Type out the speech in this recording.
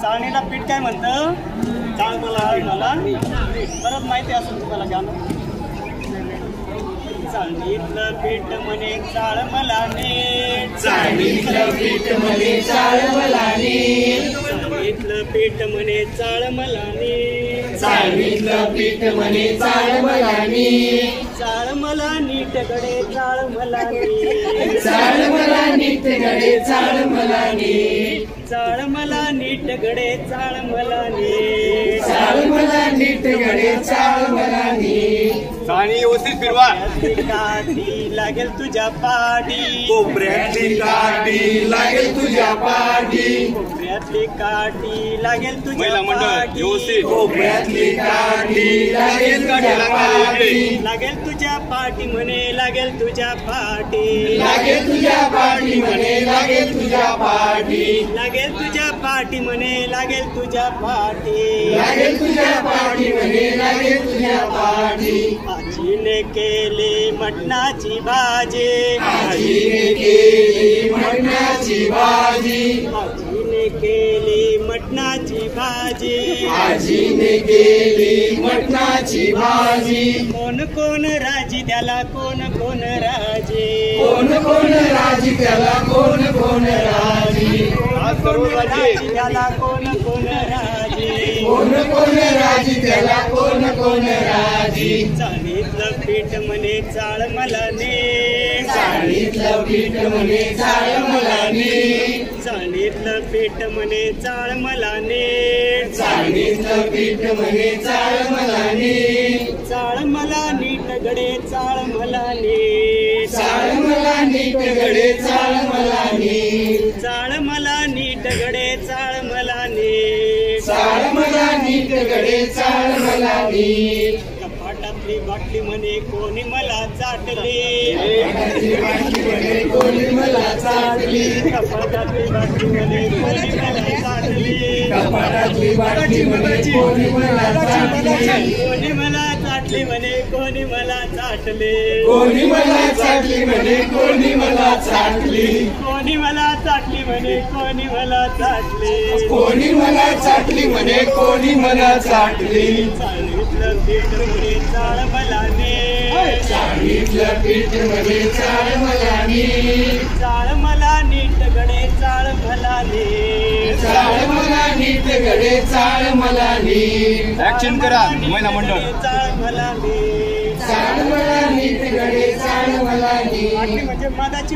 चाळणीला पीठ काय म्हणतं? चाळ मला परत माहिती असेल तुम्हाला गाणं. चाळणीतलं पीठ म्हणे चाळ मला नीट, चाळणीतलं पीठ म्हणे चाळ मला नीट, चाळणीतलं पीठ म्हणे चाळ मला नीट, चाळणीतलं पीठ म्हणे चाळ मला नीट, चाळ मला नीट गडे चाळ मला नीट, चाळ मला नीट गडे चाळ मला नीट, चाळ मला नीट गडे चाळ मला नीट, चाळ मला नीट गडे चाळ मला नीट. चाळणी व्यवस्थित फिरवा. काठी लागेल तुझ्या पाठी, कोपऱ्यातली काठी लागेल तुझ्या पाठी, कोपऱ्यातली काठी लागेल तुझ्या महिला मंडळ पाठी, व्यवस्थित. कोपऱ्यातली काठी लागेल तुझ्या पाठी, लागेल तुझ्या पाठी म्हणे लागेल तुझ्या पाठी, लागेल तुझ्या पाठी म्हणे लागेल तुझ्या पाठी, लागेल तुझ्या पाठी म्हणे लागेल तुझ्या पाठी, लागेल तुझ्या पाठी म्हणे लागेल तुझ्या पाठी. आजीने केली मटणाची भाजी, आजीने केली मटणाची भाजी, आजीने केली मटणाची भाजी, आजीने केली मटणाची भाजी. कोण कोण राजी त्याला कोण कोण राजी, कोण कोण राजी त्याला कोण कोण राजी, आज सर्व राज्ये राजी त्याला कोण कोण राजी, कोण कोण राजी त्याला कोण कोण राजी. चाळणीतलं पीठ म्हणे चाळ मला नीट, चाळणीतलं पीठ म्हणे चाळ मला नीट, चाळणीतलं पीठ म्हणे चाळ मला नीट, चाळणीतलं पीठ म्हणे चाळ मला नीट, चाळ मला नीट गडे चाळ मला नीट, चाळ मला नीट गडे चाळ मला नीट, चाळ मला नीट गडे चाळ मला नीट, चाळ मला नीट गडे चाळ मला नीट. कपाटातली बाटली म्हणे कोणी मला चाटली, कपाटातली बाटली म्हणे कोणी मला चाटली, कपाटातली बाटली म्हणे कोणी मला चाटली, कपाटातली बाटली म्हणे कोणी मला चाटली, कोणी मला चाटली म्हणे कोणी मला चाटले, कोणी मला चाटली म्हणे कोणी मला चाटली, कोणी मला चाटली म्हणे कोणी मला चाटले, कोणी मला चाटली म्हणे कोणी मला चाटली. चाळणीतलं पीठ म्हणे चाळ मला नीट, चाळणीतलं पीठ म्हणे चाळ मला नीट, चाळ मला नीट गडे चाळ मला नीट, चाळ मला नीट गडे चाळ मला नीट. ऍक्शन करा महिला मंडळ. चाळ मला नीट, चाळ मला नीट गडे चाळ मला नीट. म्हणजे मधाची